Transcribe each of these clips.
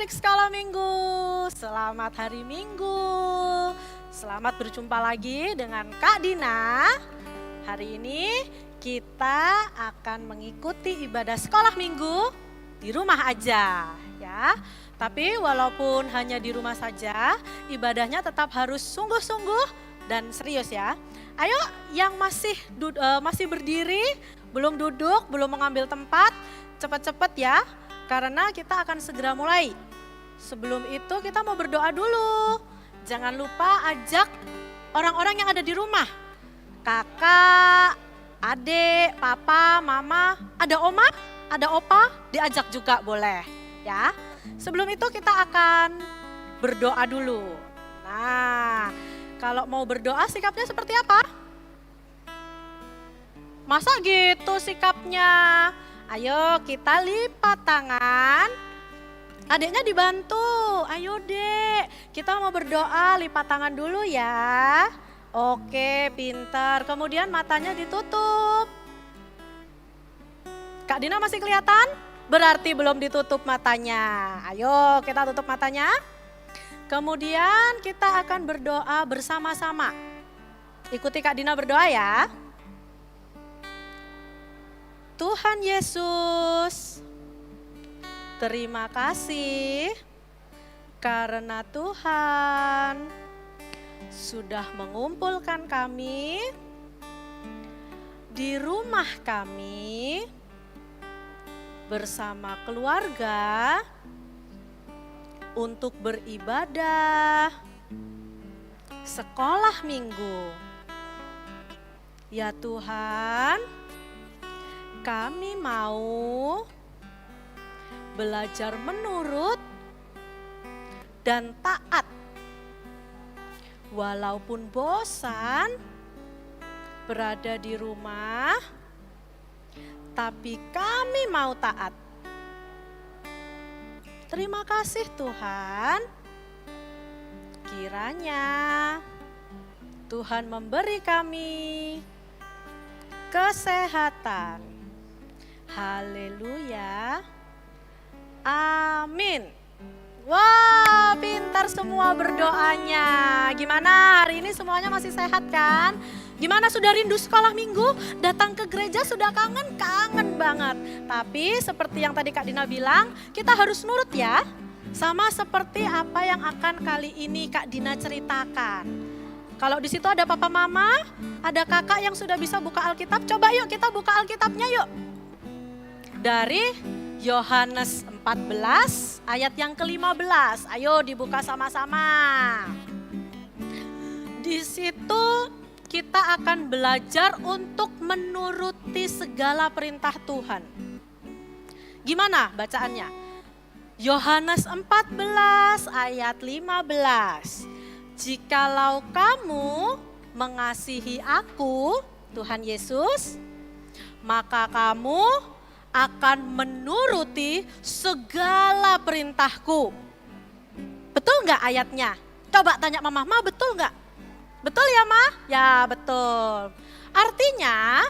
adik-adik sekolah minggu, selamat hari Minggu. Selamat berjumpa lagi dengan Kak Dina. Hari ini kita akan mengikuti ibadah sekolah minggu di rumah aja ya. Tapi walaupun hanya di rumah saja, ibadahnya tetap harus sungguh-sungguh dan serius ya. Ayo yang masih berdiri, belum duduk, belum mengambil tempat, cepat-cepat ya. Karena kita akan segera mulai. Sebelum itu kita mau berdoa dulu. Jangan lupa ajak orang-orang yang ada di rumah. Kakak, adik, papa, mama, ada oma, ada opa, diajak juga boleh ya. Sebelum itu kita akan berdoa dulu. Nah, kalau mau berdoa sikapnya seperti apa? Masa gitu sikapnya? Ayo kita lipat tangan, adiknya dibantu, ayo dek, kita mau berdoa lipat tangan dulu ya. Oke pintar, kemudian matanya ditutup. Kak Dina masih kelihatan? Berarti belum ditutup matanya, ayo kita tutup matanya. Kemudian kita akan berdoa bersama-sama, ikuti Kak Dina berdoa ya. Tuhan Yesus, terima kasih karena Tuhan sudah mengumpulkan kami di rumah kami bersama keluarga untuk beribadah sekolah minggu. Ya Tuhan, kami mau belajar menurut dan taat. Walaupun bosan berada di rumah, tapi kami mau taat. Terima kasih Tuhan. Kiranya Tuhan memberi kami kesehatan. Haleluya. Amin. Wah, pintar semua berdoanya. Gimana hari ini semuanya masih sehat kan? Gimana sudah rindu sekolah minggu? Datang ke gereja sudah kangen? Kangen banget. Tapi seperti yang tadi Kak Dina bilang, kita harus nurut ya. Sama seperti apa yang akan kali ini Kak Dina ceritakan. Kalau di situ ada papa mama, ada kakak yang sudah bisa buka Alkitab. Coba yuk kita buka Alkitabnya yuk. Dari Yohanes 14 ayat yang ke-15. Ayo dibuka sama-sama. Di situ kita akan belajar untuk menuruti segala perintah Tuhan. Gimana bacaannya? Yohanes 14 ayat 15. Jikalau kamu mengasihi aku, Tuhan Yesus, maka kamu akan menuruti segala perintahku. Betul nggak ayatnya? Coba tanya mama, Ma betul nggak? Betul ya Ma? Ya betul. Artinya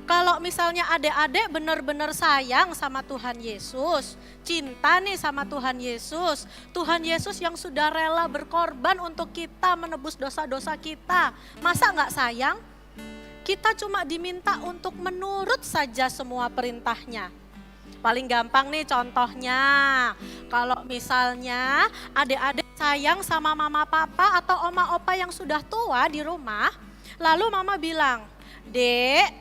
kalau misalnya adik-adik benar-benar sayang sama Tuhan Yesus, cinta nih sama Tuhan Yesus yang sudah rela berkorban untuk kita menebus dosa-dosa kita. Masa nggak sayang? Kita cuma diminta untuk menurut saja semua perintahnya. Paling gampang nih contohnya, kalau misalnya adik-adik sayang sama mama papa atau oma opa yang sudah tua di rumah, lalu mama bilang, Dek,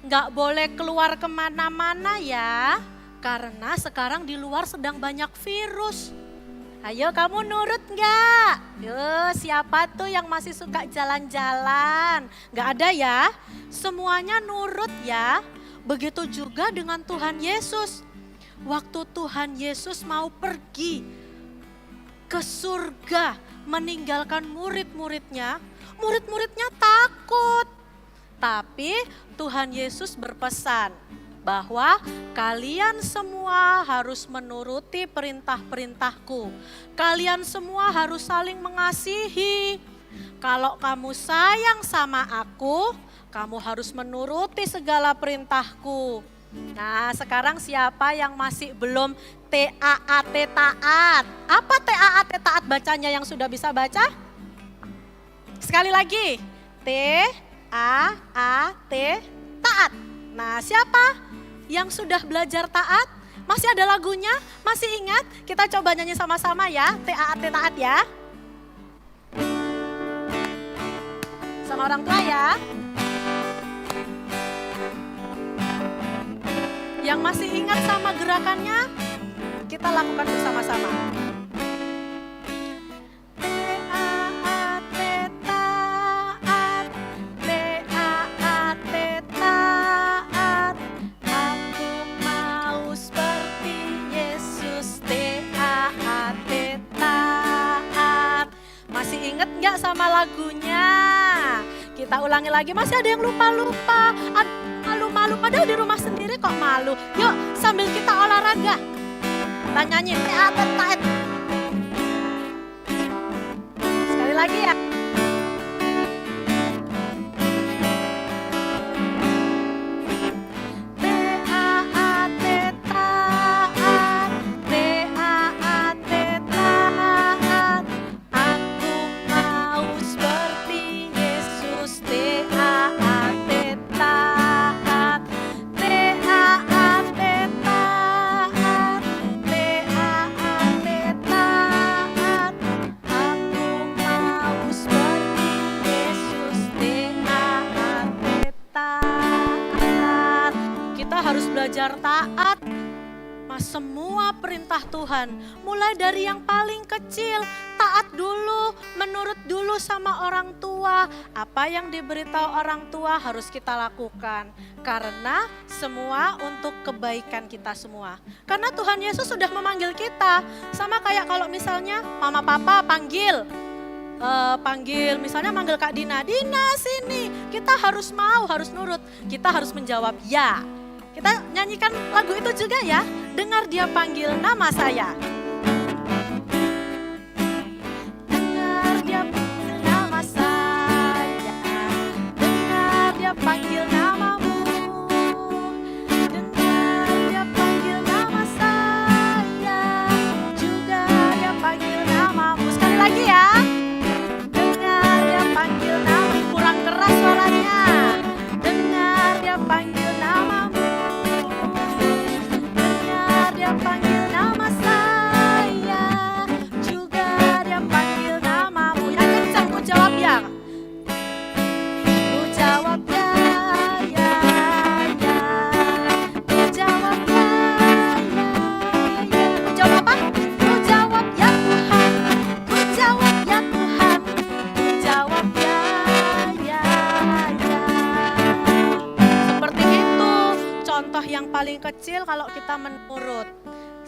gak boleh keluar kemana-mana ya, karena sekarang di luar sedang banyak virus. Ayo kamu nurut gak? Yuk siapa tuh yang masih suka jalan-jalan? Gak ada ya? Semuanya nurut ya. Begitu juga dengan Tuhan Yesus. Waktu Tuhan Yesus mau pergi ke surga meninggalkan murid-muridnya, murid-muridnya takut. Tapi Tuhan Yesus berpesan bahwa kalian semua harus menuruti perintah-perintahku. Kalian semua harus saling mengasihi. Kalau kamu sayang sama aku, kamu harus menuruti segala perintahku. Nah, sekarang siapa yang masih belum T-A-A-T taat. Apa T-A-A-T taat bacanya yang sudah bisa baca? Sekali lagi. T-A-A-T taat. Nah, siapa yang sudah belajar taat? Masih ada lagunya? Masih ingat? Kita coba nyanyi sama-sama ya. T-A-A-T taat ya. Sama orang tua ya. Yang masih ingat sama gerakannya, kita lakukan bersama-sama. T-A-A-T taat, T-A-A-T taat. Aku mau seperti Yesus, T-A-A-T taat. Masih ingat nggak sama lagunya? Kita ulangi lagi, masih ada yang lupa-lupa. Malu-malu, padahal di rumah sendiri kok malu. Yuk sambil kita olahraga, kita nyanyi T-A-A-T taat. Sekali lagi ya. T-A-A-T taat, T-A-A-T taat. Aku mau seperti Yesus, T-A-A-T taat. T-A-A-T taat, T-A-A-T taat. Aku mau seperti Yesus, T-A-A-T taat. Kita harus belajar taat mas semua perintah Tuhan. Mulai dari yang paling kecil, taat dulu, menurut dulu sama orang tua. Apa yang diberitahu orang tua harus kita lakukan. Karena semua untuk kebaikan kita semua. Karena Tuhan Yesus sudah memanggil kita. Sama kayak kalau misalnya mama papa panggil misalnya manggil Kak Dina, Dina sini. Kita harus mau, harus nurut. Kita harus menjawab ya. Kita nyanyikan lagu itu juga ya. Dengar dia panggil nama saya. Dengar dia panggil nama saya. Dengar dia panggil namamu. Dengar dia panggil nama saya. Juga dia panggil namamu. Sekali lagi ya. Dengar dia panggil namamu. Kurang keras suaranya. Dengar dia panggil namamu. Dengar dia panggil nama saya. Juga dia panggil namamu. Yang kencang ku jawab ya. Ku jawab ya, ya, ya. Ku jawab ya, ya, ya. Ku jawab apa? Ku jawab ya Tuhan. Ku jawab ya Tuhan. Ku jawab ya, ya, ya. Seperti itu contoh yang paling kecil kalau kita menurut.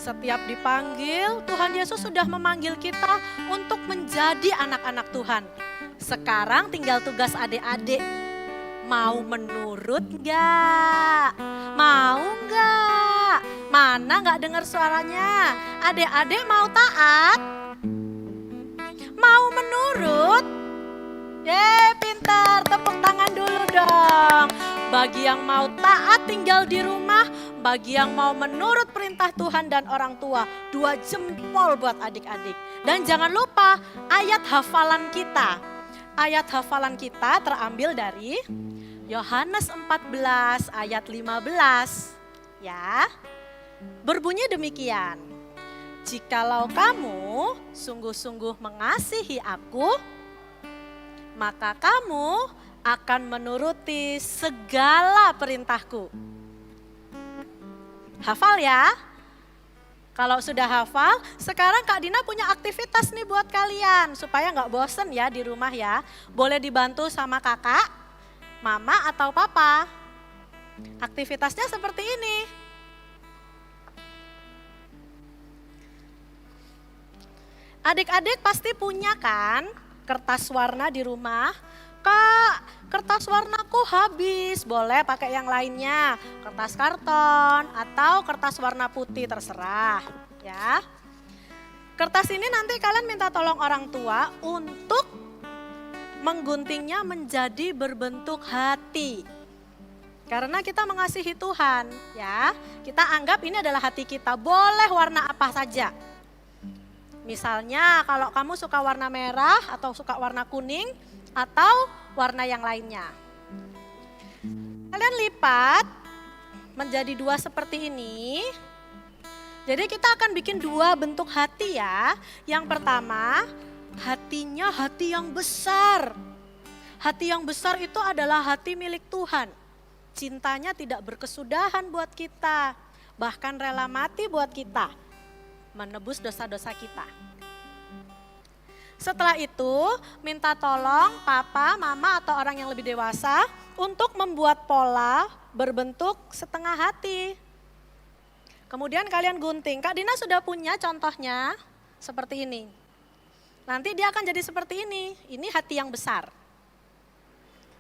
Setiap dipanggil, Tuhan Yesus sudah memanggil kita untuk menjadi anak-anak Tuhan. Sekarang tinggal tugas adik-adik. Mau menurut gak? Mau gak? Mana gak dengar suaranya? Adik-adik mau taat? Mau menurut? Pintar, tepuk tangan dulu dong. Bagi yang mau taat tinggal di rumah, bagi yang mau menurut perintah Tuhan dan orang tua, 2 jempol buat adik-adik. Dan jangan lupa ayat hafalan kita. Ayat hafalan kita terambil dari Yohanes 14 ayat 15. Ya, berbunyi demikian. Jikalau kamu sungguh-sungguh mengasihi aku, maka kamu akan menuruti segala perintahku. Hafal ya. Kalau sudah hafal, sekarang Kak Dina punya aktivitas nih buat kalian. Supaya gak bosen ya di rumah ya. Boleh dibantu sama kakak, mama atau papa. Aktivitasnya seperti ini. Adik-adik pasti punya kan kertas warna di rumah. Kak, kertas warnaku habis, boleh pakai yang lainnya. Kertas karton atau kertas warna putih terserah ya. Kertas ini nanti kalian minta tolong orang tua untuk mengguntingnya menjadi berbentuk hati. Karena kita mengasihi Tuhan, ya. Kita anggap ini adalah hati kita, boleh warna apa saja. Misalnya kalau kamu suka warna merah atau suka warna kuning atau warna yang lainnya. Kalian lipat menjadi dua seperti ini. Jadi kita akan bikin dua bentuk hati ya. Yang pertama, hatinya hati yang besar. Hati yang besar itu adalah hati milik Tuhan. Cintanya tidak berkesudahan buat kita, bahkan rela mati buat kita, menebus dosa-dosa kita. Setelah itu, minta tolong papa, mama atau orang yang lebih dewasa untuk membuat pola berbentuk setengah hati. Kemudian kalian gunting. Kak Dina sudah punya contohnya seperti ini. Nanti dia akan jadi seperti ini. Ini hati yang besar.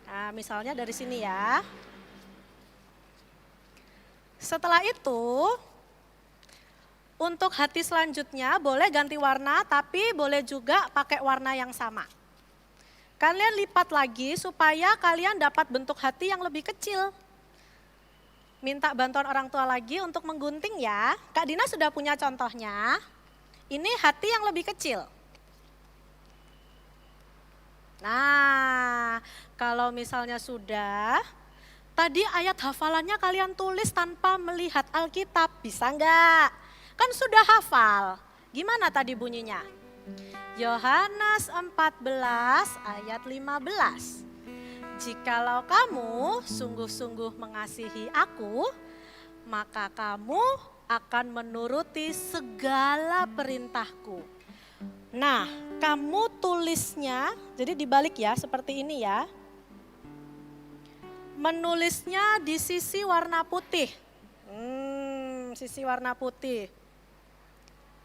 Nah, misalnya dari sini ya. Setelah itu, untuk hati selanjutnya boleh ganti warna, tapi boleh juga pakai warna yang sama. Kalian lipat lagi supaya kalian dapat bentuk hati yang lebih kecil. Minta bantuan orang tua lagi untuk menggunting ya. Kak Dina sudah punya contohnya. Ini hati yang lebih kecil. Nah, kalau misalnya sudah, tadi ayat hafalannya kalian tulis tanpa melihat Alkitab, bisa enggak? Kan sudah hafal. Gimana tadi bunyinya? Yohanes 14 ayat 15. Jikalau kamu sungguh-sungguh mengasihi aku, maka kamu akan menuruti segala perintahku. Nah, kamu tulisnya, jadi dibalik ya, seperti ini ya. Menulisnya di sisi warna putih. Sisi warna putih.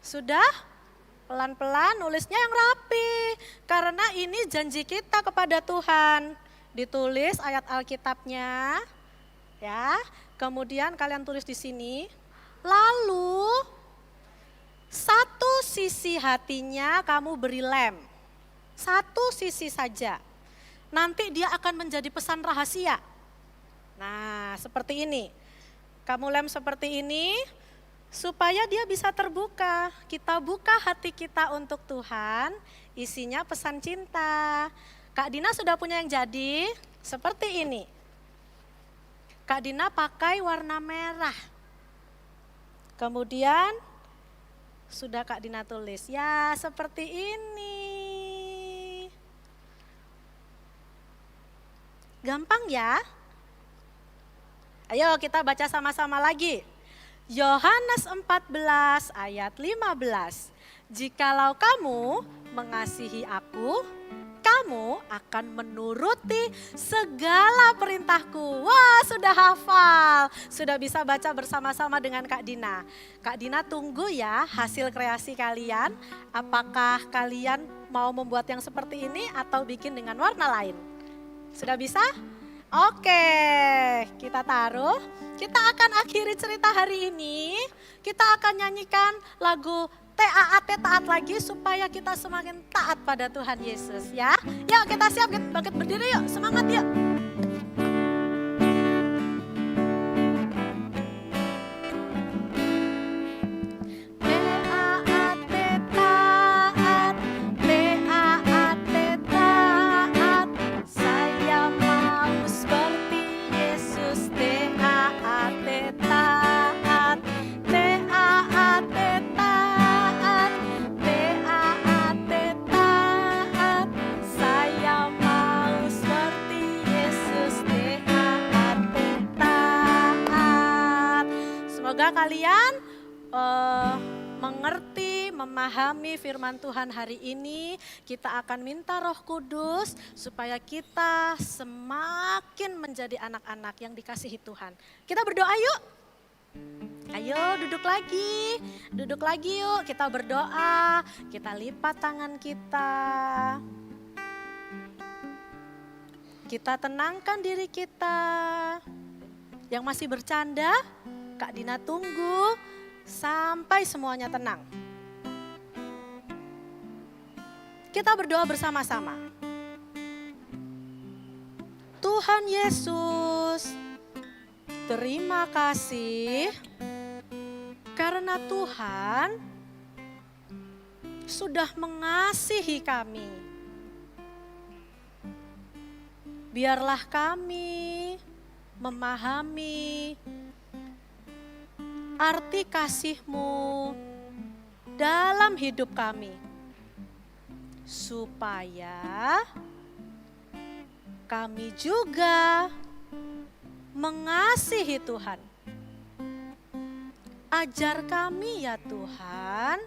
Sudah? Pelan-pelan nulisnya yang rapi. Karena ini janji kita kepada Tuhan. Ditulis ayat Alkitabnya. Ya. Kemudian kalian tulis di sini. Lalu satu sisi hatinya kamu beri lem. Satu sisi saja. Nanti dia akan menjadi pesan rahasia. Nah, seperti ini. Kamu lem seperti ini supaya dia bisa terbuka. Kita buka hati kita untuk Tuhan, isinya pesan cinta. Kak Dina sudah punya yang jadi seperti ini. Kak Dina pakai warna merah. Kemudian sudah Kak Dina tulis, ya seperti ini. Gampang ya? Ayo kita baca sama-sama lagi. Yohanes 14 ayat 15. Jikalau kamu mengasihi aku, kamu akan menuruti segala perintahku. Wah, sudah hafal. Sudah bisa baca bersama-sama dengan Kak Dina. Kak Dina tunggu ya hasil kreasi kalian. Apakah kalian mau membuat yang seperti ini atau bikin dengan warna lain? Sudah bisa? Oke, kita taruh. Kita akan akhiri cerita hari ini. Kita akan nyanyikan lagu TAAT, taat lagi, supaya kita semakin taat pada Tuhan Yesus ya. Yuk kita siap, kita bangkit berdiri yuk, semangat yuk. Kalian mengerti, memahami firman Tuhan hari ini. Kita akan minta Roh Kudus supaya kita semakin menjadi anak-anak yang dikasihi Tuhan. Kita berdoa yuk. Ayo duduk lagi yuk, kita berdoa, kita lipat tangan kita. Kita tenangkan diri kita. Yang masih bercanda, Kak Dina tunggu sampai semuanya tenang. Kita berdoa bersama-sama. Tuhan Yesus, Terima kasih karena Tuhan sudah mengasihi kami. Biarlah kami memahami arti kasih-Mu dalam hidup kami, supaya kami juga mengasihi Tuhan. Ajar kami ya Tuhan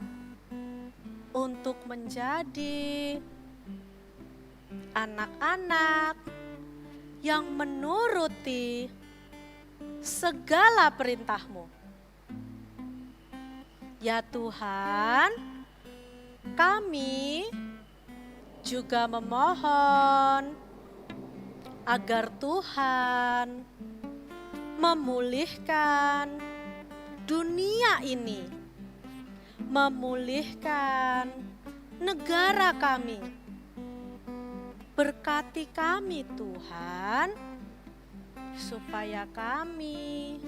untuk menjadi anak-anak yang menuruti segala perintah-Mu. Ya Tuhan, kami juga memohon agar Tuhan memulihkan dunia ini, memulihkan negara kami. Berkati kami Tuhan, supaya kami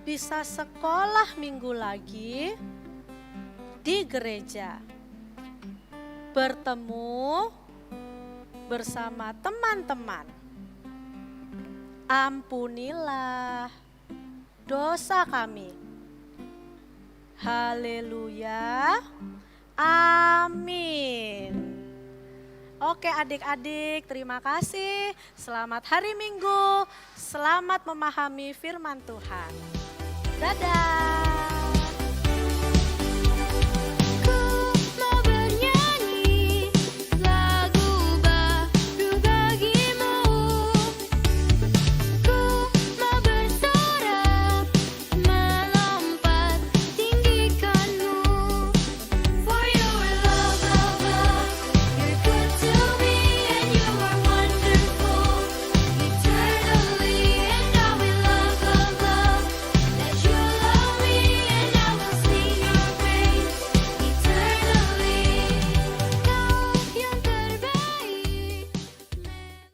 bisa sekolah minggu lagi di gereja, bertemu bersama teman-teman. Ampunilah dosa kami. Haleluya. Amin. Oke adik-adik, terima kasih. Selamat hari Minggu. Selamat memahami firman Tuhan. Dadah.